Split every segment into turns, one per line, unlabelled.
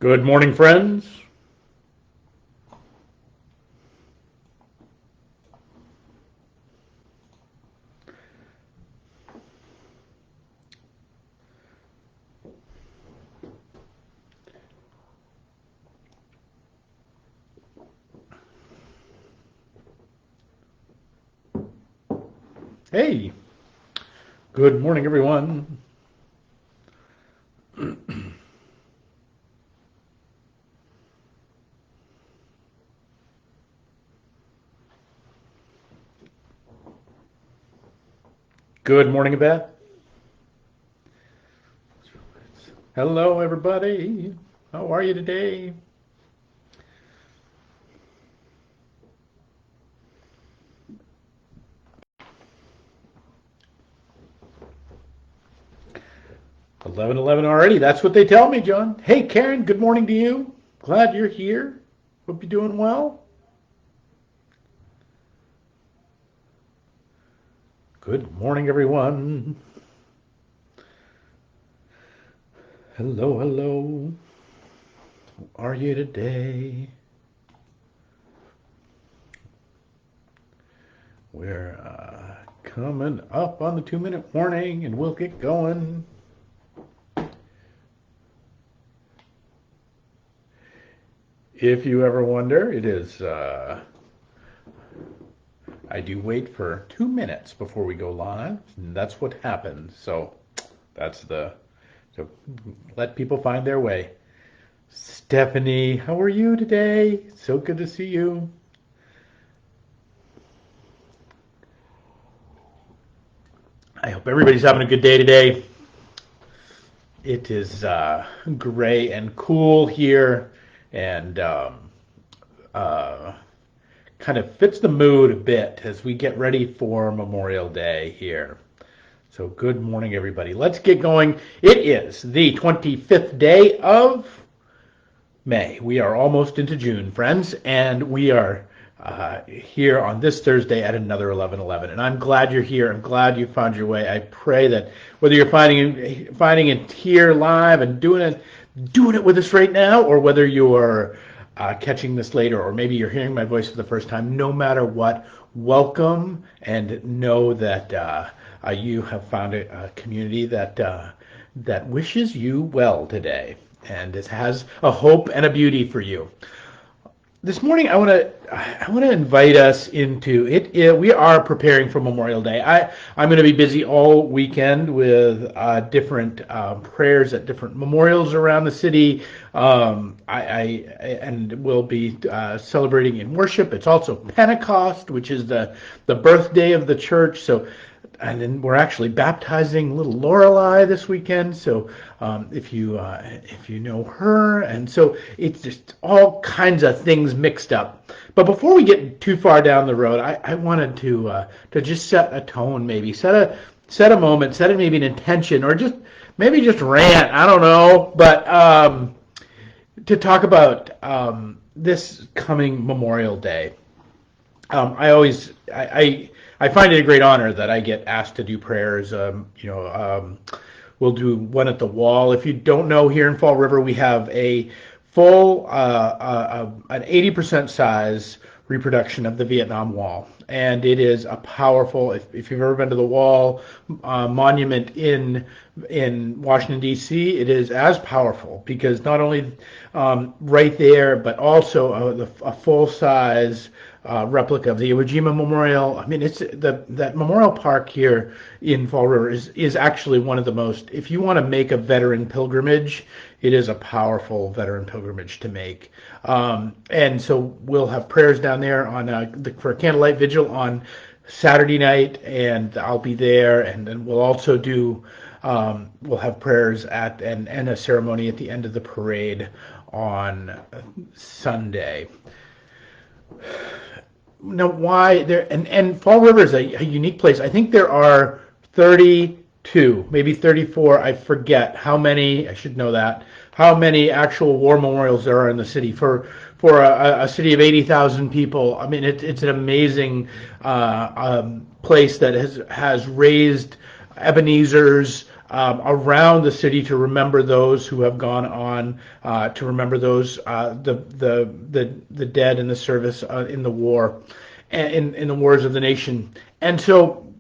Good morning, friends. Hey, good morning, everyone. Good morning, Beth. Hello, everybody. How are you today? $11:11 already. That's what they tell me, John. Hey, Karen. Good morning to you. Glad you're here. Hope you're doing well. Good morning, everyone. Hello, hello. How are you today? We're coming up on the 2-minute warning, and we'll get going. If you ever wonder, it is, I do wait for 2 minutes before we go live, and that's what happens. So so let people find their way. Stephanie, how are you today? So good to see you. I hope everybody's having a good day today. It is gray and cool here, and kind of fits the mood a bit as we get ready for Memorial Day here. So good morning, everybody. Let's get going. It is the 25th day of May. We are almost into June, friends, and we are here on this Thursday at another 11:11. And I'm glad you're here. I'm glad you found your way. I pray that whether you're finding it here live and doing it with us right now, or whether you are catching this later, or maybe you're hearing my voice for the first time, no matter what, welcome, and know that you have found a community that wishes you well today, and it has a hope and a beauty for you. This morning, I want to invite us into it. We are preparing for Memorial Day. I'm going to be busy all weekend with different prayers at different memorials around the city. And we'll be celebrating in worship. It's also Pentecost, which is the birthday of the church. So. And then we're actually baptizing little Lorelei this weekend. So if you know her, and so it's just all kinds of things mixed up. But before we get too far down the road, I wanted to just set a tone, maybe set a moment, set maybe an intention, or just rant. I don't know, but to talk about this coming Memorial Day. I find it a great honor that I get asked to do prayers. We'll do one at the wall. If you don't know, here in Fall River, we have a full, an 80% size reproduction of the Vietnam Wall. And it is a powerful, if you've ever been to the wall monument in Washington, D.C., it is as powerful because not only right there, but also a full-size replica of the Iwo Jima Memorial. I mean, it's that memorial park here in Fall River is actually one of the most. If you want to make a veteran pilgrimage, it is a powerful veteran pilgrimage to make. And so we'll have prayers down there for a candlelight vigil on Saturday night, and I'll be there. And then we'll also do. We'll have prayers and a ceremony at the end of the parade on Sunday. Now, why there and Fall River is a unique place. I think there are 32, maybe 34. I forget how many. I should know that. How many actual war memorials there are in the city for a city of 80,000 people? I mean, it's an amazing place that has raised Ebenezer's, around the city to remember those who have gone on, to remember those the dead in the service in the war, and in the wars of the nation. And so,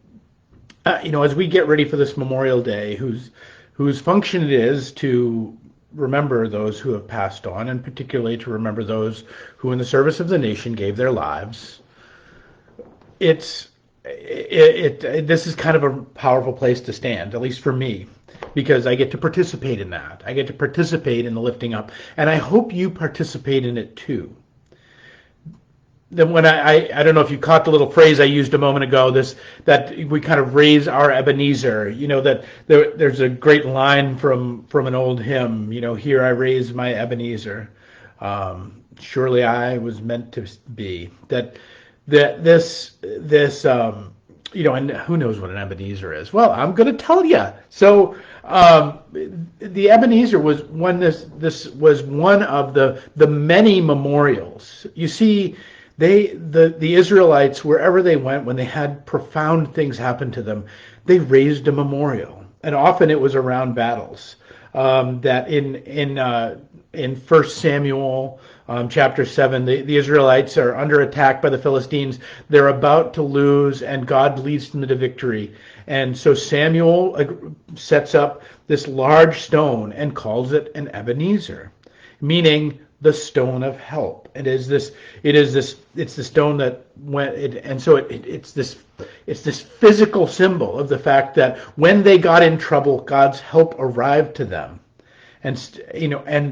as we get ready for this Memorial Day, whose function it is to remember those who have passed on, and particularly to remember those who in the service of the nation gave their lives, this is kind of a powerful place to stand, at least for me, because I get to participate in that. I get to participate in the lifting up, and I hope you participate in it too. Then when I don't know if you caught the little phrase I used a moment ago, that we kind of raise our Ebenezer. That there's a great line from an old hymn. Here I raise my Ebenezer. Surely I was meant to be. That this and who knows what an Ebenezer is? Well, I'm going to tell you. So the Ebenezer was this was one of the many memorials. You see, the Israelites, wherever they went, when they had profound things happen to them, they raised a memorial, and often it was around battles. That in 1 Samuel chapter 7, the Israelites are under attack by the Philistines. They're about to lose, and God leads them to victory. And so Samuel sets up this large stone and calls it an Ebenezer, meaning the stone of help. It's the stone that it's this physical symbol of the fact that when they got in trouble, God's help arrived to them. And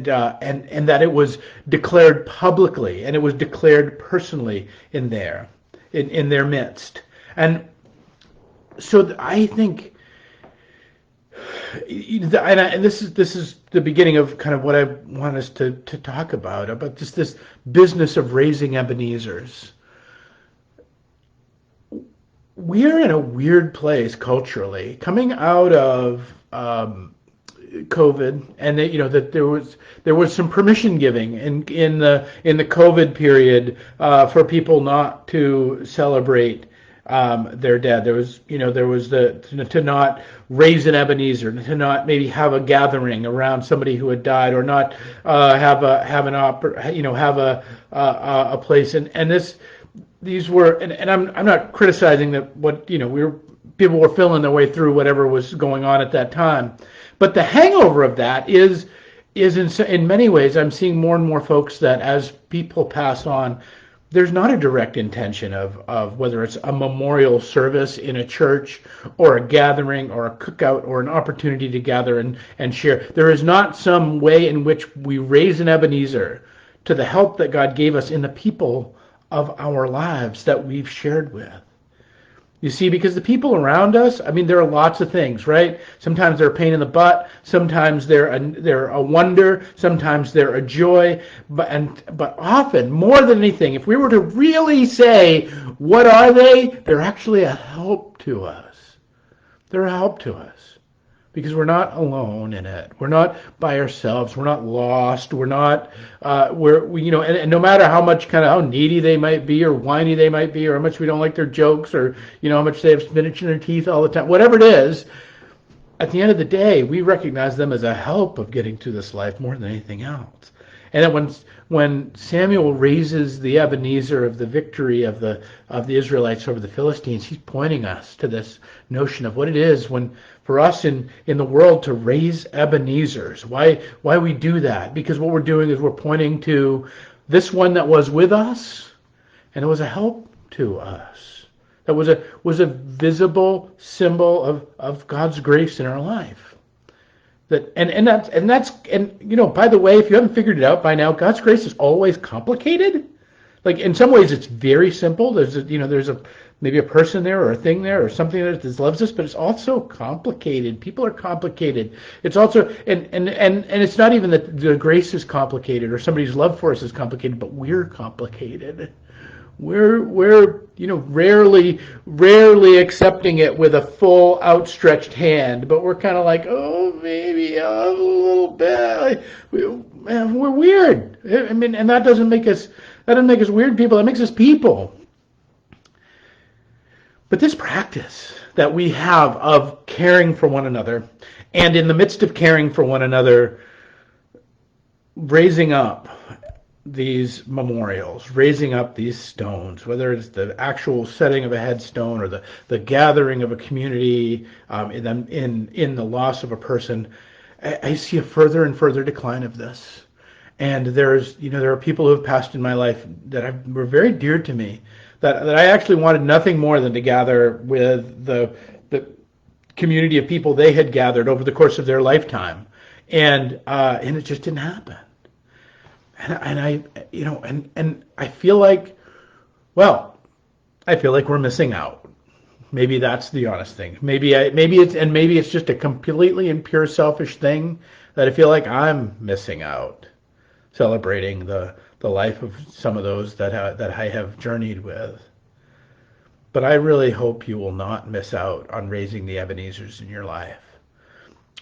that it was declared publicly, and it was declared personally in their midst. And so I think, and this is the beginning of kind of what I want us to talk about just this business of raising Ebenezers. We're in a weird place culturally, coming out of COVID, and that there was some permission giving in the COVID period for people not to celebrate their dead. There was to not raise an Ebenezer, to not maybe have a gathering around somebody who had died, or not have a place. And these were, and I'm not criticizing that people were feeling their way through whatever was going on at that time. But the hangover of that is in many ways, I'm seeing more and more folks that as people pass on, there's not a direct intention of whether it's a memorial service in a church or a gathering or a cookout or an opportunity to gather and share. There is not some way in which we raise an Ebenezer to the help that God gave us in the people of our lives that we've shared with. You see, because the people around us, there are lots of things, right? Sometimes they're a pain in the butt. Sometimes they're a wonder. Sometimes they're a joy. But often, more than anything, if we were to really say, what are they? They're actually a help to us. They're a help to us. Because we're not alone in it. We're not by ourselves. We're not lost. We're not. And no matter how much how needy they might be, or whiny they might be, or how much we don't like their jokes, or how much they have spinach in their teeth all the time, whatever it is, at the end of the day, we recognize them as a help of getting through this life more than anything else. And that when Samuel raises the Ebenezer of the victory of the Israelites over the Philistines, he's pointing us to this notion of what it is for us in the world to raise Ebenezers. Why we do that? Because what we're doing is we're pointing to this one that was with us, and it was a help to us. That was a visible symbol of God's grace in our life. By the way, if you haven't figured it out by now, God's grace is always complicated. Like in some ways, it's very simple. There's maybe a person there or a thing there or something that loves us, but it's also complicated. People are complicated. It's also and it's not even that the grace is complicated or somebody's love for us is complicated, but we're complicated. We're rarely accepting it with a full outstretched hand, but we're kind of like, oh, maybe a little bit. We're weird. And that doesn't make us weird people. That makes us people. But this practice that we have of caring for one another, and in the midst of caring for one another, raising up these memorials, raising up these stones, whether it's the actual setting of a headstone or the gathering of a community in the loss of a person, I see a further and further decline of this. And there are people who have passed in my life that were very dear to me, that I actually wanted nothing more than to gather with the community of people they had gathered over the course of their lifetime, and it just didn't happen. And I feel like, we're missing out. Maybe that's the honest thing. Maybe it's just a completely and pure selfish thing that I feel like I'm missing out, celebrating the life of some of those that I have journeyed with. But I really hope you will not miss out on raising the Ebenezers in your life.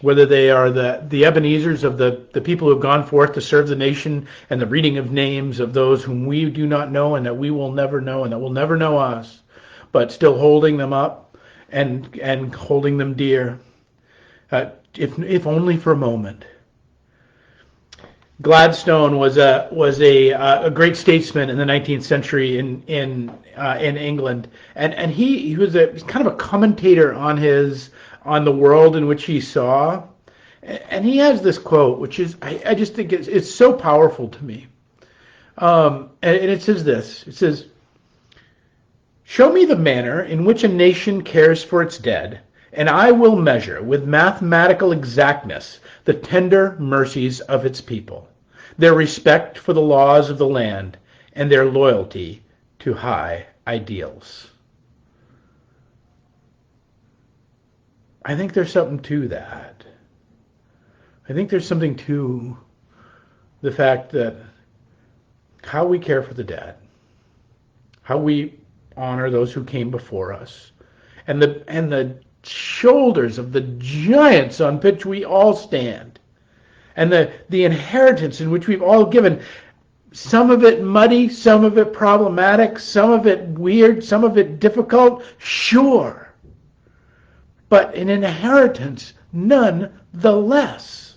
Whether they are the Ebenezers of the people who have gone forth to serve the nation, and the reading of names of those whom we do not know and that we will never know and that will never know us, but still holding them up and holding them dear, if only for a moment. Gladstone was a great statesman in the 19th century in England, and he was kind of a commentator on the world in which he saw, and he has this quote, which is I just think it's so powerful to me, and it says this. It says, "Show me the manner in which a nation cares for its dead, and I will measure with mathematical exactness the tender mercies of its people, their respect for the laws of the land, and their loyalty to high ideals." I think there's something to that. I think there's something to the fact that how we care for the dead, how we honor those who came before us, and the shoulders of the giants on which we all stand, and the inheritance in which we've all given, some of it muddy, some of it problematic, some of it weird, some of it difficult, sure, but an inheritance nonetheless.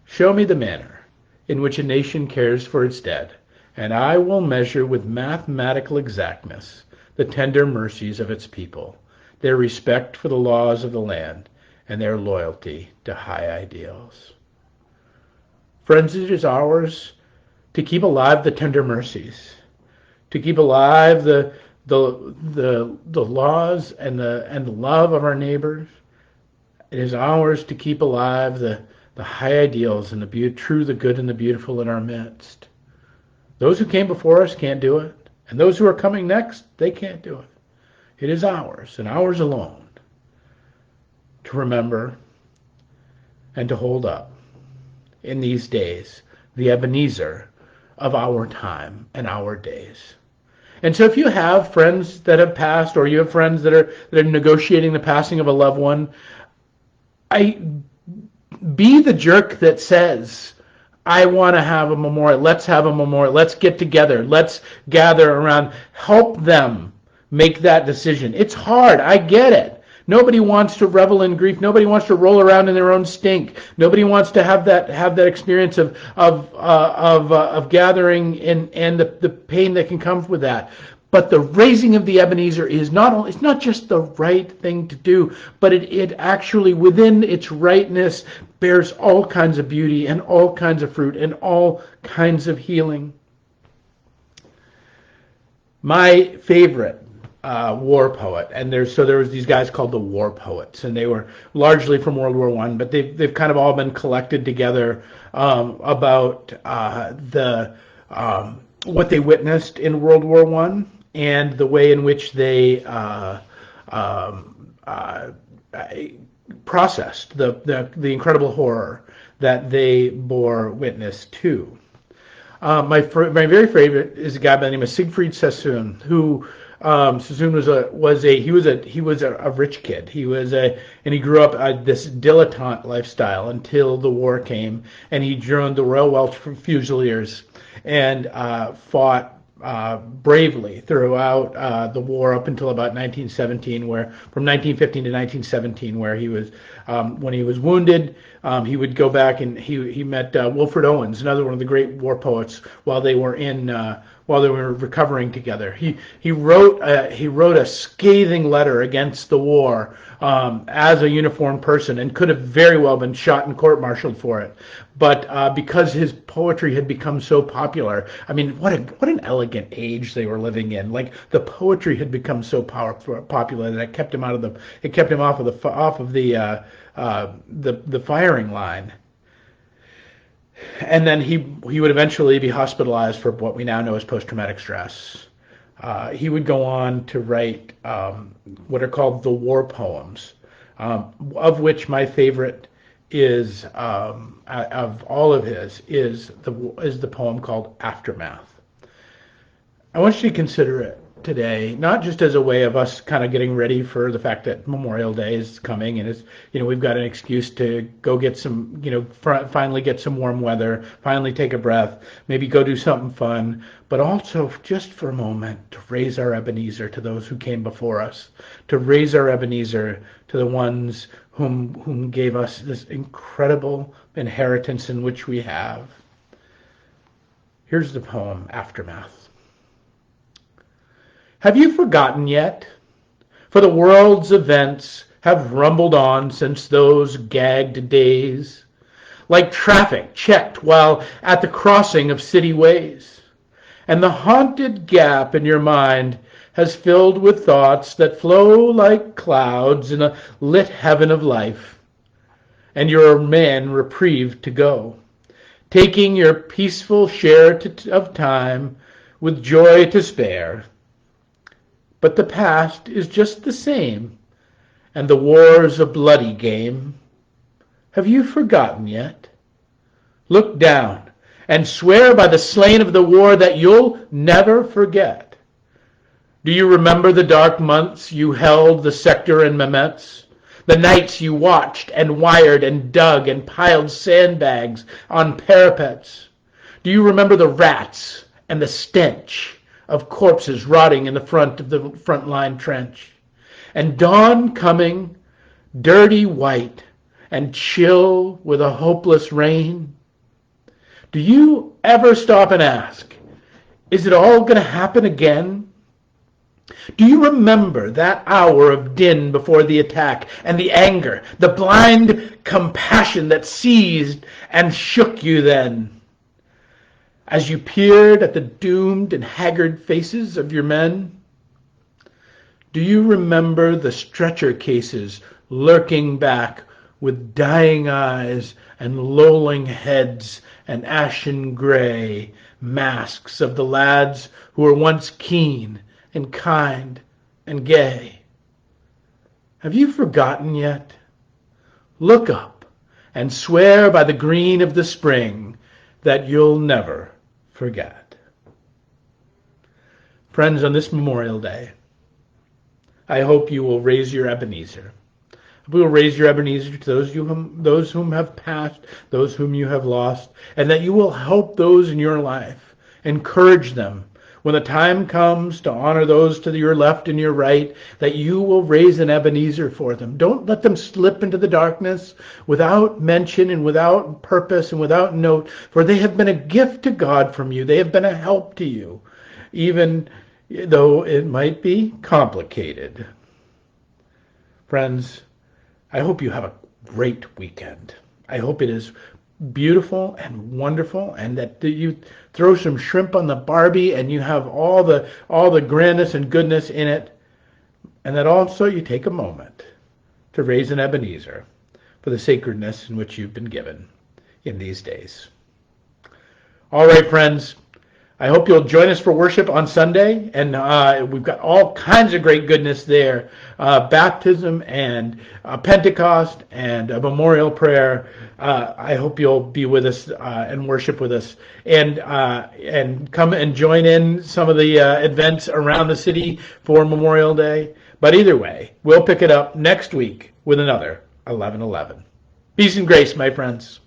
Show me the manner in which a nation cares for its dead, and I will measure with mathematical exactness the tender mercies of its people, their respect for the laws of the land, and their loyalty to high ideals. Friends, it is ours to keep alive the tender mercies, to keep alive the laws and the love of our neighbors. It is ours to keep alive the high ideals and the true, the good, and the beautiful in our midst. Those who came before us can't do it, and those who are coming next, they can't do it. It is ours, and ours alone, to remember and to hold up in these days the Ebenezer of our time and our days. And so if you have friends that have passed, or you have friends that are negotiating the passing of a loved one, be the jerk that says, I want to have a memorial. Let's have a memorial. Let's get together. Let's gather around. Help them make that decision. It's hard. I get it. Nobody wants to revel in grief. Nobody wants to roll around in their own stink. Nobody wants to have that experience of gathering and the pain that can come with that. But the raising of the Ebenezer is it's not just the right thing to do, but it actually, within its rightness, bears all kinds of beauty and all kinds of fruit and all kinds of healing. My favorite war poet, and there was these guys called the war poets, and they were largely from World War I, but they've kind of all been collected together about what they witnessed in World War I and the way in which they processed the incredible horror that they bore witness to. My very favorite is a guy by the name of Siegfried Sassoon, who Sassoon was a rich kid. And he grew up this dilettante lifestyle until the war came, and he joined the Royal Welsh Fusiliers and fought bravely throughout the war up until about 1917, where from 1915 to 1917, where he was when he was wounded, he would go back and he met Wilfred Owens, another one of the great war poets, while they were recovering together. He wrote a scathing letter against the war as a uniformed person, and could have very well been shot and court-martialed for it. But because his poetry had become so popular, I mean, what an elegant age they were living in. Like, the poetry had become so popular that it kept him off of the firing line. And then he would eventually be hospitalized for what we now know as post-traumatic stress. He would go on to write what are called the war poems, of which my favorite is of all of his is the poem called Aftermath. I want you to consider it today, not just as a way of us kind of getting ready for the fact that Memorial Day is coming, and we've got an excuse to go get some, finally get some warm weather, finally take a breath, maybe go do something fun, but also just for a moment to raise our Ebenezer to those who came before us, to raise our Ebenezer to the ones whom gave us this incredible inheritance in which we have. Here's the poem, Aftermath. Have you forgotten yet? For the world's events have rumbled on since those gagged days, like traffic checked while at the crossing of city ways. And the haunted gap in your mind has filled with thoughts that flow like clouds in a lit heaven of life. And you're a man reprieved to go, taking your peaceful share of time with joy to spare. But the past is just the same, and the war's a bloody game. Have you forgotten yet? Look down and swear by the slain of the war that you'll never forget. Do you remember the dark months you held the sector in Mehmet's? The nights you watched and wired and dug and piled sandbags on parapets? Do you remember the rats and the stench of corpses rotting in the front of the front line trench? And dawn coming, dirty white and chill with a hopeless rain? Do you ever stop and ask, is it all going to happen again? Do you remember that hour of din before the attack, and the anger, the blind compassion that seized and shook you then, as you peered at the doomed and haggard faces of your men? Do you remember the stretcher cases lurking back with dying eyes and lolling heads and ashen gray masks of the lads who were once keen and kind and gay? Have you forgotten yet? Look up and swear by the green of the spring that you'll never forget. Friends, on this Memorial Day, I hope you will raise your Ebenezer. We will raise your Ebenezer to those whom have passed, those whom you have lost, and that you will help those in your life, encourage them. When the time comes to honor those to your left and your right, that you will raise an Ebenezer for them. Don't let them slip into the darkness without mention and without purpose and without note, for they have been a gift to God from you. They have been a help to you, even though it might be complicated. Friends, I hope you have a great weekend. I hope it is beautiful and wonderful, and that you throw some shrimp on the Barbie and you have all the grandness and goodness in it, and that also you take a moment to raise an Ebenezer for the sacredness in which you've been given in these days. All right, friends, I hope you'll join us for worship on Sunday, and we've got all kinds of great goodness there. Baptism and Pentecost and a memorial prayer. I hope you'll be with us and worship with us, and come and join in some of the events around the city for Memorial Day. But either way, we'll pick it up next week with another 11:11. Peace and grace, my friends.